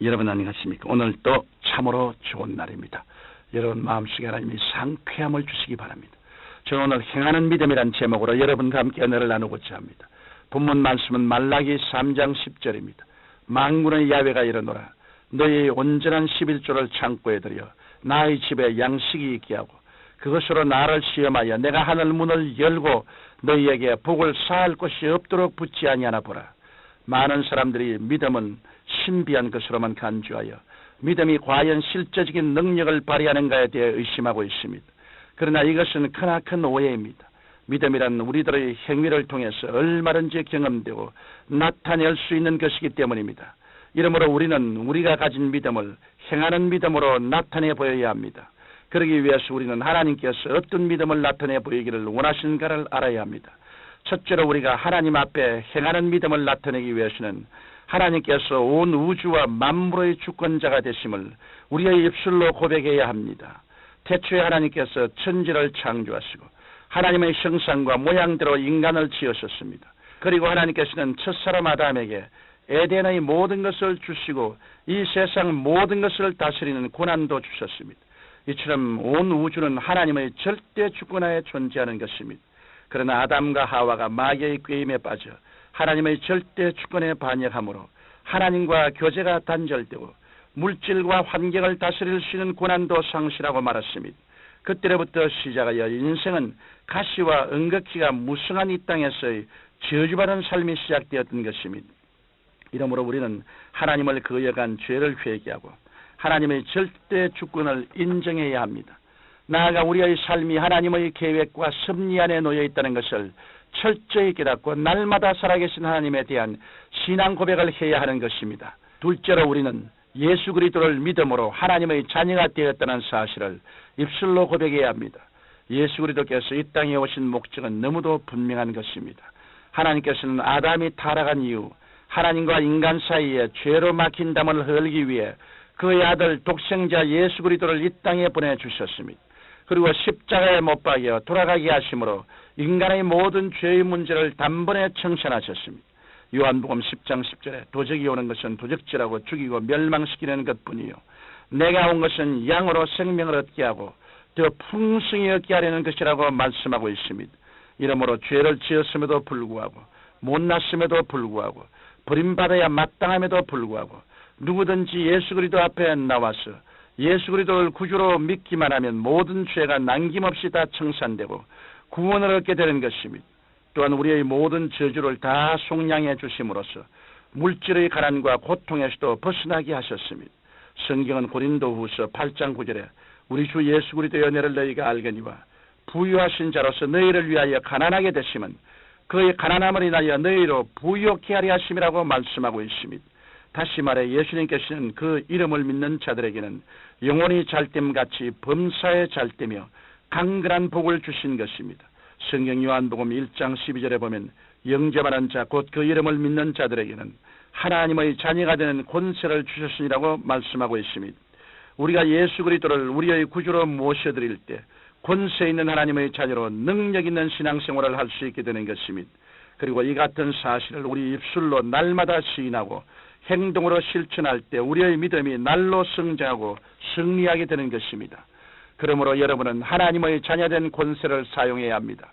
여러분 안녕하십니까? 오늘 또 참으로 좋은 날입니다. 여러분 마음속에 하나님이 상쾌함을 주시기 바랍니다. 저는 오늘 행하는 믿음이란 제목으로 여러분과 함께 은혜를 나누고자 합니다. 본문 말씀은 말라기 3장 10절입니다. 만군의 야훼가 이르노라. 너희 온전한 11조를 창고에 들여 나의 집에 양식이 있게 하고 그것으로 나를 시험하여 내가 하늘 문을 열고 너희에게 복을 쌓을 곳이 없도록 붙지 아니하나 보라. 많은 사람들이 믿음은 신비한 것으로만 간주하여 믿음이 과연 실제적인 능력을 발휘하는가에 대해 의심하고 있습니다. 그러나 이것은 크나큰 오해입니다. 믿음이란 우리들의 행위를 통해서 얼마든지 경험되고 나타낼 수 있는 것이기 때문입니다. 이러므로 우리는 우리가 가진 믿음을 행하는 믿음으로 나타내 보여야 합니다. 그러기 위해서 우리는 하나님께서 어떤 믿음을 나타내 보이기를 원하시는가를 알아야 합니다. 첫째로 우리가 하나님 앞에 행하는 믿음을 나타내기 위해서는 하나님께서 온 우주와 만물의 주권자가 되심을 우리의 입술로 고백해야 합니다. 태초에 하나님께서 천지를 창조하시고 하나님의 형상과 모양대로 인간을 지으셨습니다. 그리고 하나님께서는 첫사람 아담에게 에덴의 모든 것을 주시고 이 세상 모든 것을 다스리는 고난도 주셨습니다. 이처럼 온 우주는 하나님의 절대 주권하에 존재하는 것입니다. 그러나 아담과 하와가 마귀의 꾀임에 빠져 하나님의 절대 주권에 반역함으로 하나님과 교제가 단절되고 물질과 환경을 다스릴 수 있는 고난도 상실하고 말았습니다. 그때로부터 시작하여 인생은 가시와 은극히가 무성한 이 땅에서의 저주받은 삶이 시작되었던 것입니다. 이러므로 우리는 하나님을 거역한 죄를 회개하고 하나님의 절대 주권을 인정해야 합니다. 나아가 우리의 삶이 하나님의 계획과 섭리 안에 놓여 있다는 것을 철저히 깨닫고 날마다 살아계신 하나님에 대한 신앙 고백을 해야 하는 것입니다. 둘째로 우리는 예수 그리스도를 믿음으로 하나님의 자녀가 되었다는 사실을 입술로 고백해야 합니다. 예수 그리스도께서 이 땅에 오신 목적은 너무도 분명한 것입니다. 하나님께서는 아담이 타락한 이후 하나님과 인간 사이에 죄로 막힌 담을 헐기 위해 그의 아들 독생자 예수 그리스도를 이 땅에 보내주셨습니다. 그리고 십자가에 못 박여 돌아가게 하심으로 인간의 모든 죄의 문제를 단번에 청산하셨습니다. 요한복음 10장 10절에 도적이 오는 것은 도적질하고 죽이고 멸망시키는 것뿐이요 내가 온 것은 양으로 생명을 얻게 하고 더 풍성히 얻게 하려는 것이라고 말씀하고 있습니다. 이러므로 죄를 지었음에도 불구하고 못났음에도 불구하고 버림받아야 마땅함에도 불구하고 누구든지 예수 그리스도 앞에 나와서 예수 그리스도를 구주로 믿기만 하면 모든 죄가 남김없이 다 청산되고 구원을 얻게 되는 것입니다. 또한 우리의 모든 저주를 다 속량해 주심으로써 물질의 가난과 고통에서도 벗어나게 하셨습니다. 성경은 고린도후서 8장 9절에 우리 주 예수 그리스도의 은혜를 너희가 알거니와 부유하신 자로서 너희를 위하여 가난하게 되심은 그의 가난함을 인하여 너희로 부유케 하려 하심이라고 말씀하고 있습니다. 다시 말해 예수님께서는 그 이름을 믿는 자들에게는 영원히 잘됨같이 범사에 잘되며 강건한 복을 주신 것입니다. 성경 요한복음 1장 12절에 보면 영접하는 자 곧 그 이름을 믿는 자들에게는 하나님의 자녀가 되는 권세를 주셨으니라고 말씀하고 있습니다. 우리가 예수 그리스도를 우리의 구주로 모셔드릴 때 권세 있는 하나님의 자녀로 능력 있는 신앙생활을 할 수 있게 되는 것입니다. 그리고 이 같은 사실을 우리 입술로 날마다 시인하고 행동으로 실천할 때 우리의 믿음이 날로 성장하고 승리하게 되는 것입니다. 그러므로 여러분은 하나님의 자녀된 권세를 사용해야 합니다.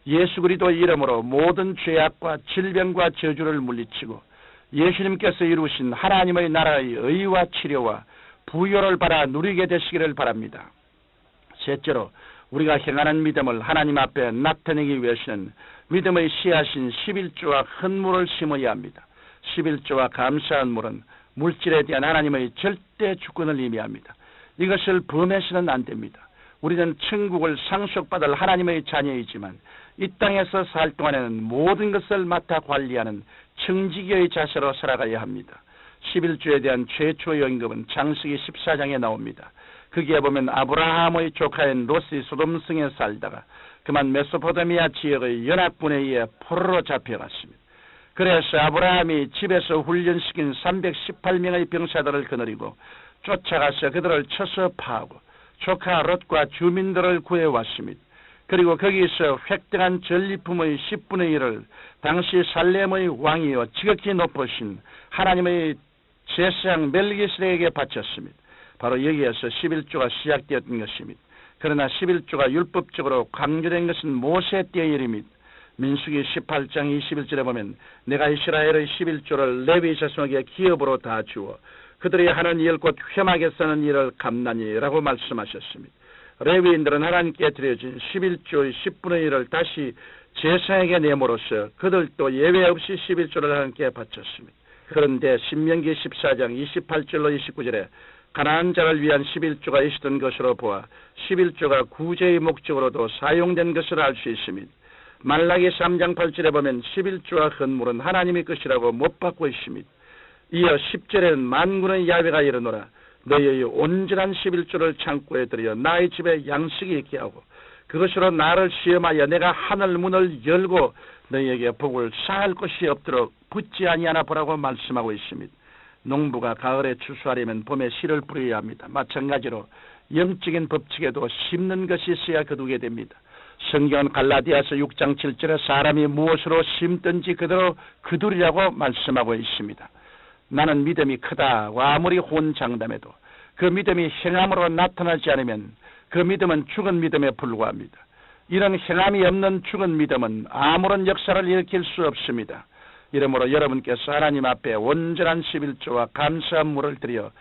예수 그리스도의 이름으로 모든 죄악과 질병과 저주를 물리치고 예수님께서 이루신 하나님의 나라의 의와 치료와 부요를 받아 누리게 되시기를 바랍니다. 셋째로 우리가 행하는 믿음을 하나님 앞에 나타내기 위해서는 믿음의 씨앗인 11조와 헌물을 심어야 합니다. 11조와 감사한 물은 물질에 대한 하나님의 절대 주권을 의미합니다. 이것을 범해서는 안 됩니다. 우리는 천국을 상속받을 하나님의 자녀이지만 이 땅에서 살 동안에는 모든 것을 맡아 관리하는 청지기의 자세로 살아가야 합니다. 11조에 대한 최초의 언급은 창세기 14장에 나옵니다. 거기에 보면 아브라함의 조카인 롯이 소돔성에 살다가 그만 메소포타미아 지역의 연합군에 의해 포로로 잡혀갔습니다. 그래서 아브라함이 집에서 훈련시킨 318명의 병사들을 거느리고 쫓아가서 그들을 쳐서 파하고 조카 롯과 주민들을 구해왔습니다. 그리고 거기서 획득한 전리품의 10분의 1을 당시 살렘의 왕이요 지극히 높으신 하나님의 제사장 멜기세덱에게 바쳤습니다. 바로 여기에서 11조가 시작되었던 것입니다. 그러나 11조가 율법적으로 강조된 것은 모세 때의 일입니다. 민수기 18장 21절에 보면 내가 이스라엘의 11조를 레위 자손에게 기업으로 다 주어 그들이 하는 일 곧 회막에 쓰는 일을 감나니라고 말씀하셨습니다. 레위인들은 하나님께 드려진 11조의 10분의 1을 다시 제사에게 내므로써 그들도 예외 없이 11조를 하나님께 바쳤습니다. 그런데 신명기 14장 28절로 29절에 가나안 자를 위한 11조가 있었던 것으로 보아 11조가 구제의 목적으로도 사용된 것을 알 수 있습니다. 말라기 3장 8절에 보면 11조와 헌물은 하나님의 것이라고 못 받고 있습니다. 이어 10절에는 만군의 야훼가 이르노라 너희의 온전한 11조를 창고에 들여 나의 집에 양식이 있게 하고 그것으로 나를 시험하여 내가 하늘 문을 열고 너희에게 복을 쌓을 것이 없도록 붙지 아니하나 보라고 말씀하고 있습니다. 농부가 가을에 추수하려면 봄에 씨를 뿌려야 합니다. 마찬가지로 영적인 법칙에도 심는 것이 있어야 거두게 됩니다. 성경은 갈라디아서 6장 7절에 사람이 무엇으로 심든지 그대로 거두리라고 말씀하고 있습니다. 나는 믿음이 크다고 아무리 혼장담해도 그 믿음이 행함으로 나타나지 않으면 그 믿음은 죽은 믿음에 불과합니다. 이런 행함이 없는 죽은 믿음은 아무런 역사를 일으킬 수 없습니다. 이러므로 여러분께서 하나님 앞에 온전한 11조와 감사한 물을 드려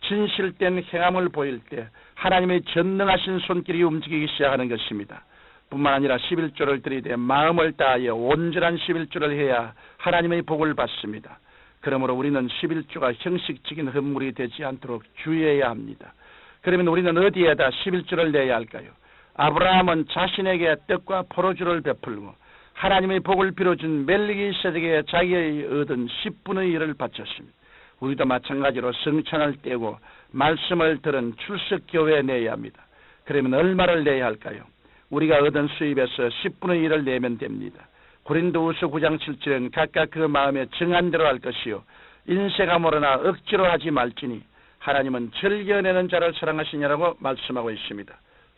진실된 행함을 보일 때 하나님의 전능하신 손길이 움직이기 시작하는 것입니다. 뿐만 아니라 11조를 드리되 마음을 다하여 온전한 11조를 해야 하나님의 복을 받습니다. 그러므로 우리는 11조가 형식적인 헌물이 되지 않도록 주의해야 합니다. 그러면 우리는 어디에다 11조를 내야 할까요? 아브라함은 자신에게 떡과 포도주를 베풀고 하나님의 복을 빌어준 멜기세덱에게 자기의 얻은 10분의 1을 바쳤습니다. 우리도 마찬가지로 성찬을 떼고 말씀을 들은 출석교회에 내야 합니다. 그러면 얼마를 내야 할까요? 우리가 얻은 수입에서 10분의 1을 내면 됩니다. 고린도후서 9장 7절은 각각 그 마음에 정한 대로 할 것이요 인세가 모르나 억지로 하지 말지니 하나님은 즐겨내는 자를 사랑하시냐라고 말씀하고 있습니다.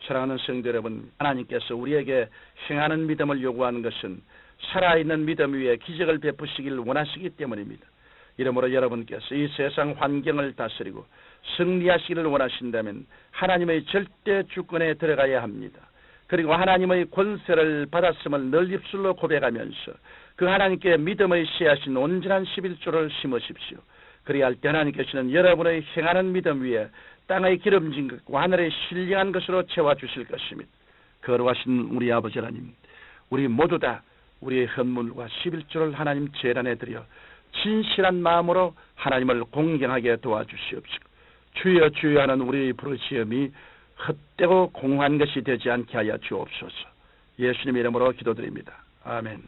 사랑하는 성도 여러분, 하나님께서 우리에게 행하는 믿음을 요구하는 것은 살아있는 믿음 위에 기적을 베푸시길 원하시기 때문입니다. 이러므로 여러분께서 이 세상 환경을 다스리고 승리하시기를 원하신다면 하나님의 절대 주권에 들어가야 합니다. 그리고 하나님의 권세를 받았음을 늘 입술로 고백하면서 그 하나님께 믿음의 씨앗인 온전한 11조를 심으십시오. 그리할 때 하나님께서는 여러분의 행하는 믿음 위에 땅의 기름진 것과 하늘의 신령한 것으로 채워주실 것입니다. 거룩하신 우리 아버지 하나님, 우리 모두 다 우리의 헌물과 11조를 하나님 제단에 드려 진실한 마음으로 하나님을 공경하게 도와주시옵시고 주여 주여 하는 우리의 부르짖음이 헛되고 공한 것이 되지 않게 하여 주옵소서. 예수님 이름으로 기도드립니다. 아멘.